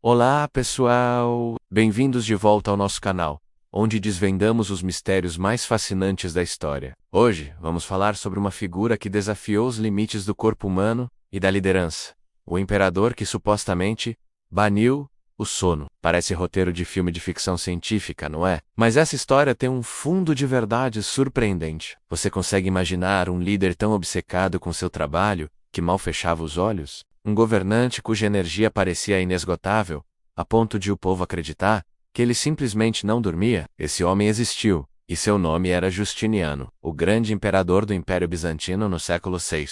Olá, pessoal! Bem-vindos de volta ao nosso canal, onde desvendamos os mistérios mais fascinantes da história. Hoje, vamos falar sobre uma figura que desafiou os limites do corpo humano e da liderança. O imperador que supostamente baniu o sono. Parece roteiro de filme de ficção científica, não é? Mas essa história tem um fundo de verdade surpreendente. Você consegue imaginar um líder tão obcecado com seu trabalho que mal fechava os olhos? Um governante cuja energia parecia inesgotável, a ponto de o povo acreditar que ele simplesmente não dormia? Esse homem existiu, e seu nome era Justiniano, o grande imperador do Império Bizantino no século VI.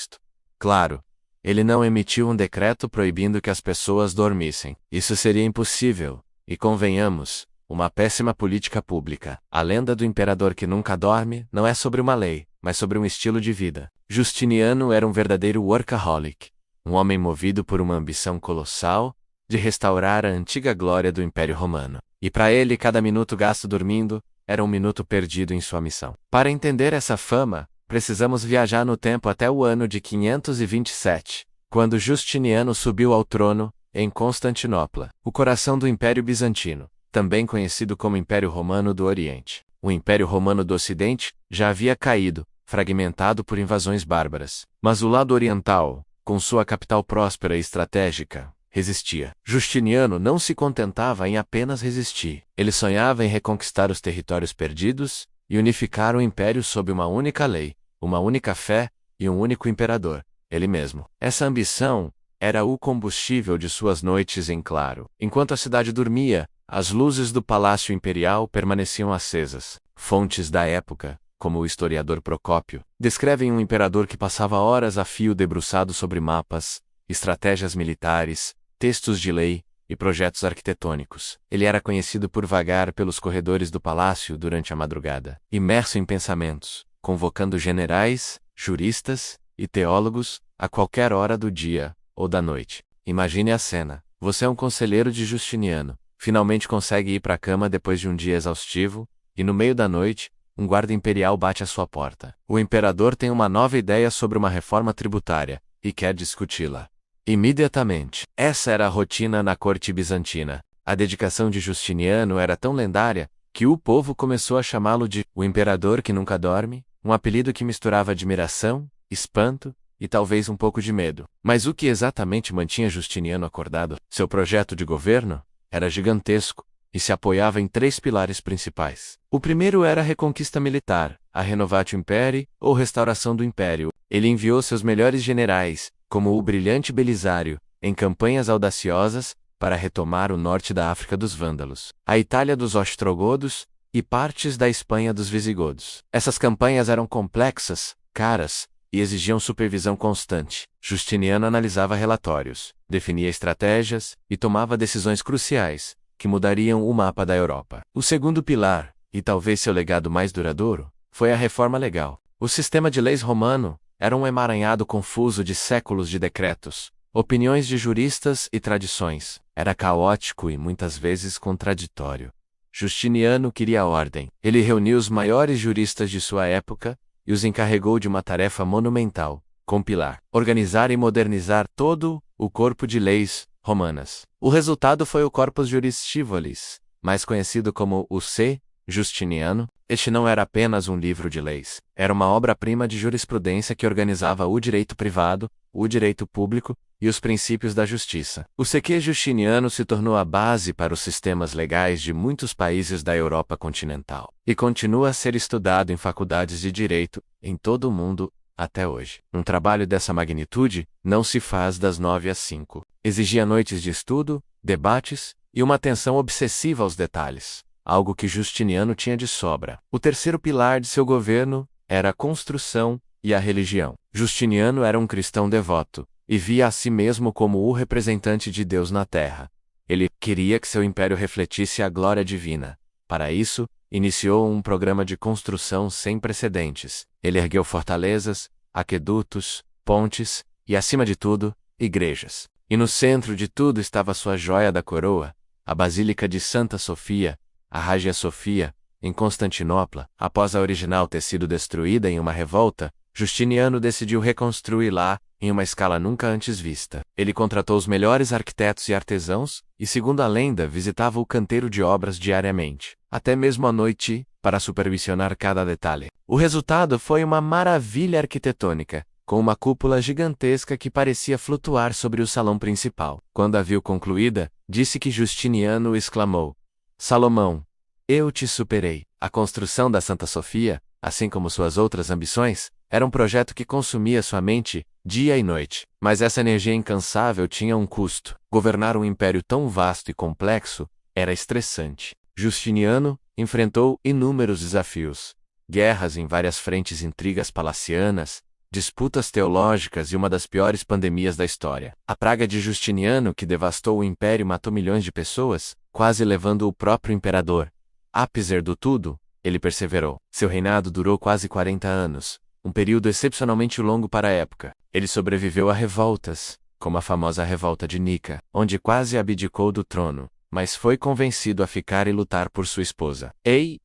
Claro, ele não emitiu um decreto proibindo que as pessoas dormissem. Isso seria impossível, e convenhamos, uma péssima política pública. A lenda do imperador que nunca dorme não é sobre uma lei, mas sobre um estilo de vida. Justiniano era um verdadeiro workaholic. Um homem movido por uma ambição colossal de restaurar a antiga glória do Império Romano. E para ele, cada minuto gasto dormindo era um minuto perdido em sua missão. Para entender essa fama, precisamos viajar no tempo até o ano de 527, quando Justiniano subiu ao trono em Constantinopla, o coração do Império Bizantino, também conhecido como Império Romano do Oriente. O Império Romano do Ocidente já havia caído, fragmentado por invasões bárbaras. Mas o lado oriental, com sua capital próspera e estratégica, resistia. Justiniano não se contentava em apenas resistir. Ele sonhava em reconquistar os territórios perdidos e unificar o império sob uma única lei, uma única fé e um único imperador, ele mesmo. Essa ambição era o combustível de suas noites em claro. Enquanto a cidade dormia, as luzes do Palácio Imperial permaneciam acesas. Fontes da época, como o historiador Procópio, descrevem um imperador que passava horas a fio debruçado sobre mapas, estratégias militares, textos de lei e projetos arquitetônicos. Ele era conhecido por vagar pelos corredores do palácio durante a madrugada, imerso em pensamentos, convocando generais, juristas e teólogos a qualquer hora do dia ou da noite. Imagine a cena. Você é um conselheiro de Justiniano, finalmente consegue ir para a cama depois de um dia exaustivo, e no meio da noite, um guarda imperial bate à sua porta. O imperador tem uma nova ideia sobre uma reforma tributária e quer discuti-la imediatamente. Essa era a rotina na corte bizantina. A dedicação de Justiniano era tão lendária que o povo começou a chamá-lo de o imperador que nunca dorme, um apelido que misturava admiração, espanto e talvez um pouco de medo. Mas o que exatamente mantinha Justiniano acordado? Seu projeto de governo era gigantesco e se apoiava em três pilares principais. O primeiro era a reconquista militar, a renovatio imperii, ou restauração do império. Ele enviou seus melhores generais, como o brilhante Belisário, em campanhas audaciosas para retomar o norte da África dos Vândalos, a Itália dos Ostrogodos e partes da Espanha dos Visigodos. Essas campanhas eram complexas, caras e exigiam supervisão constante. Justiniano analisava relatórios, definia estratégias e tomava decisões cruciais que mudariam o mapa da Europa. O segundo pilar, e talvez seu legado mais duradouro, foi a reforma legal. O sistema de leis romano era um emaranhado confuso de séculos de decretos, opiniões de juristas e tradições. Era caótico e muitas vezes contraditório. Justiniano queria ordem. Ele reuniu os maiores juristas de sua época e os encarregou de uma tarefa monumental: compilar, organizar e modernizar todo o corpo de leis romanas. O resultado foi o Corpus Juris Scivilis, mais conhecido como o C. Justiniano. Este não era apenas um livro de leis, era uma obra-prima de jurisprudência que organizava o direito privado, o direito público e os princípios da justiça. O C.Q. Justiniano se tornou a base para os sistemas legais de muitos países da Europa continental, e continua a ser estudado em faculdades de direito em todo o mundo até hoje. Um trabalho dessa magnitude não se faz das 9 às 5. Exigia noites de estudo, debates e uma atenção obsessiva aos detalhes, algo que Justiniano tinha de sobra. O terceiro pilar de seu governo era a construção e a religião. Justiniano era um cristão devoto e via a si mesmo como o representante de Deus na terra. Ele queria que seu império refletisse a glória divina. Para isso, iniciou um programa de construção sem precedentes. Ele ergueu fortalezas, aquedutos, pontes e, acima de tudo, igrejas. E no centro de tudo estava sua joia da coroa, a Basílica de Santa Sofia, a Hagia Sophia, em Constantinopla. Após a original ter sido destruída em uma revolta, Justiniano decidiu reconstruí-la em uma escala nunca antes vista. Ele contratou os melhores arquitetos e artesãos, e segundo a lenda, visitava o canteiro de obras diariamente, até mesmo à noite, para supervisionar cada detalhe. O resultado foi uma maravilha arquitetônica, com uma cúpula gigantesca que parecia flutuar sobre o salão principal. Quando a viu concluída, disse que Justiniano exclamou: Salomão, eu te superei. A construção da Santa Sofia, assim como suas outras ambições, era um projeto que consumia sua mente, dia e noite. Mas essa energia incansável tinha um custo. Governar um império tão vasto e complexo era estressante. Justiniano enfrentou inúmeros desafios: guerras em várias frentes, intrigas palacianas, disputas teológicas e uma das piores pandemias da história. A praga de Justiniano, que devastou o império e matou milhões de pessoas, quase levando o próprio imperador. Apesar do tudo, ele perseverou. Seu reinado durou quase 40 anos, um período excepcionalmente longo para a época. Ele sobreviveu a revoltas, como a famosa revolta de Nica, onde quase abdicou do trono, mas foi convencido a ficar e lutar por sua esposa.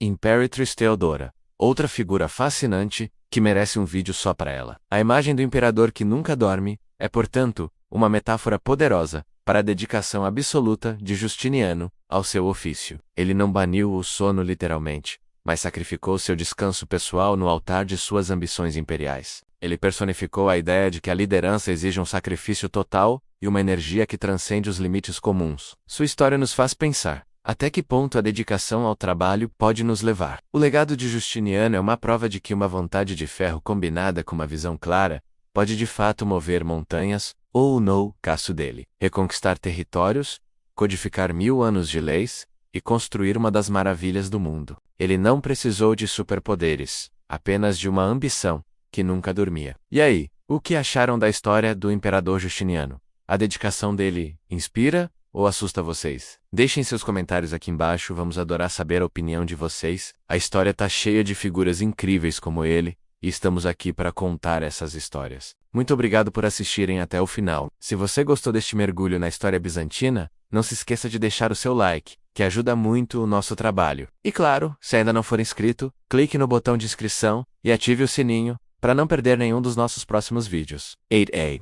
Imperatriz Theodora, outra figura fascinante, que merece um vídeo só para ela. A imagem do imperador que nunca dorme é, portanto, uma metáfora poderosa para a dedicação absoluta de Justiniano ao seu ofício. Ele não baniu o sono literalmente, mas sacrificou seu descanso pessoal no altar de suas ambições imperiais. Ele personificou a ideia de que a liderança exige um sacrifício total e uma energia que transcende os limites comuns. Sua história nos faz pensar: até que ponto a dedicação ao trabalho pode nos levar? O legado de Justiniano é uma prova de que uma vontade de ferro combinada com uma visão clara pode de fato mover montanhas, ou no caso dele, reconquistar territórios, codificar 1000 anos de leis e construir uma das maravilhas do mundo. Ele não precisou de superpoderes, apenas de uma ambição que nunca dormia. E aí, o que acharam da história do imperador Justiniano? A dedicação dele inspira ou assusta vocês? Deixem seus comentários aqui embaixo, vamos adorar saber a opinião de vocês. A história tá cheia de figuras incríveis como ele, e estamos aqui para contar essas histórias. Muito obrigado por assistirem até o final. Se você gostou deste mergulho na história bizantina, não se esqueça de deixar o seu like, que ajuda muito o nosso trabalho. E claro, se ainda não for inscrito, clique no botão de inscrição e ative o sininho para não perder nenhum dos nossos próximos vídeos. 8A